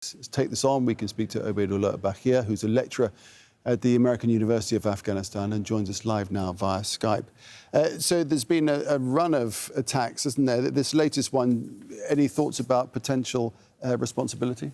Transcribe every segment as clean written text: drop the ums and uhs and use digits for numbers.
Let's take this on. We can speak to Obaidullah Bahir, who's a lecturer at the American University of Afghanistan and joins us live now via Skype. So there's been a run of attacks, isn't there? This latest one, any thoughts about potential responsibility?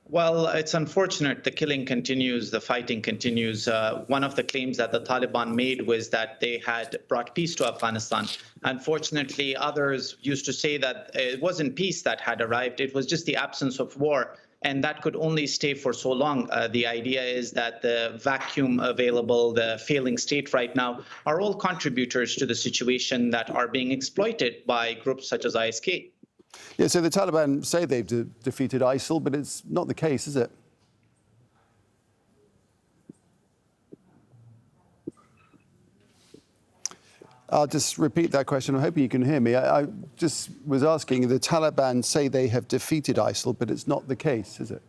Well, it's unfortunate. The killing continues, the fighting continues. One of the claims that the Taliban made was that they had brought peace to Afghanistan. Unfortunately, others used to say that it wasn't peace that had arrived, it was just the absence of war. And that could only stay for so long. The idea is that the vacuum available, the failing state right now, are all contributors to the situation that are being exploited by groups such as ISK. Yeah, so the Taliban say they've defeated ISIL, but it's not the case, is it? I'll just repeat that question. I'm hoping you can hear me. I just was asking, the Taliban say they have defeated ISIL, but it's not the case, is it?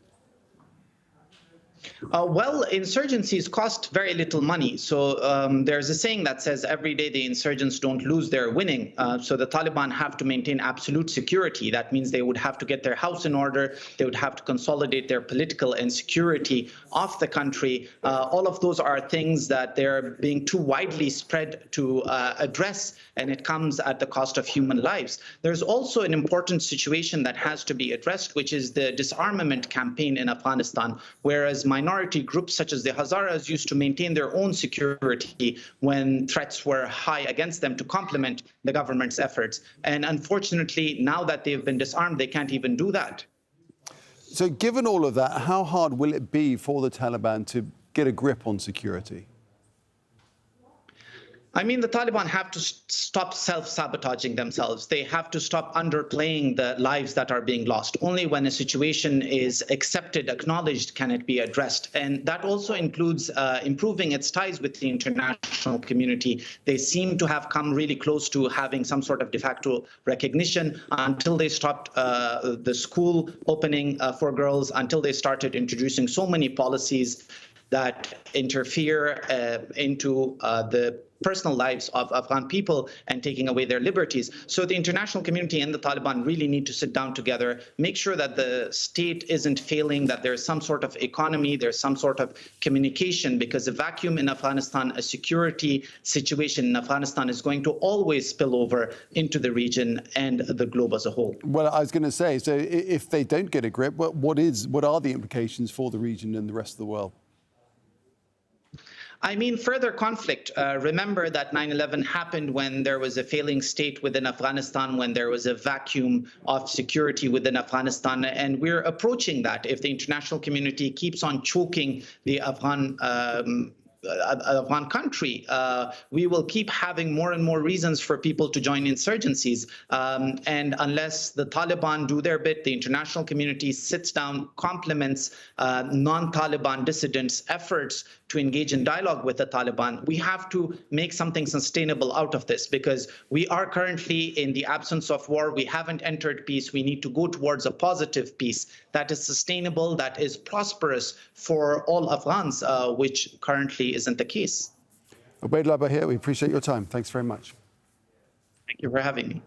Well, insurgencies cost very little money. So there's a saying that says every day the insurgents don't lose, they're winning. So the Taliban have to maintain absolute security. That means they would have to get their house in order. They would have to consolidate their political and security of the country. All of those are things that they're being too widely spread to address, and it comes at the cost of human lives. There's also an important situation that has to be addressed, which is the disarmament campaign in Afghanistan, whereas minority groups such as the Hazaras used to maintain their own security when threats were high against them to complement the government's efforts. And unfortunately, now that they've been disarmed, they can't even do that. So given all of that, how hard will it be for the Taliban to get a grip on security? I mean, the Taliban have to stop self-sabotaging themselves. They have to stop underplaying the lives that are being lost. Only when a situation is accepted, acknowledged, can it be addressed. And that also includes improving its ties with the international community. They seem to have come really close to having some sort of de facto recognition until they stopped the school opening for girls, until they started introducing so many policies that interfere into the personal lives of Afghan people and taking away their liberties. So the international community and the Taliban really need to sit down together, make sure that the state isn't failing, that there's some sort of economy, there's some sort of communication, because a vacuum in Afghanistan, a security situation in Afghanistan is going to always spill over into the region and the globe as a whole. Well, I was going to say, so if they don't get a grip, what are the implications for the region and the rest of the world? I mean, further conflict. Remember that 9/11 happened when there was a failing state within Afghanistan, when there was a vacuum of security within Afghanistan, and we're approaching that. If the international community keeps on choking the Afghan country, we will keep having more and more reasons for people to join insurgencies. And unless the Taliban do their bit, the international community sits down, compliments non-Taliban dissidents' efforts to engage in dialogue with the Taliban, we have to make something sustainable out of this, because we are currently in the absence of war. We haven't entered peace. We need to go towards a positive peace that is sustainable, that is prosperous for all Afghans, which currently isn't the case. Obaidullah Bahir, we appreciate your time. Thanks very much. Thank you for having me.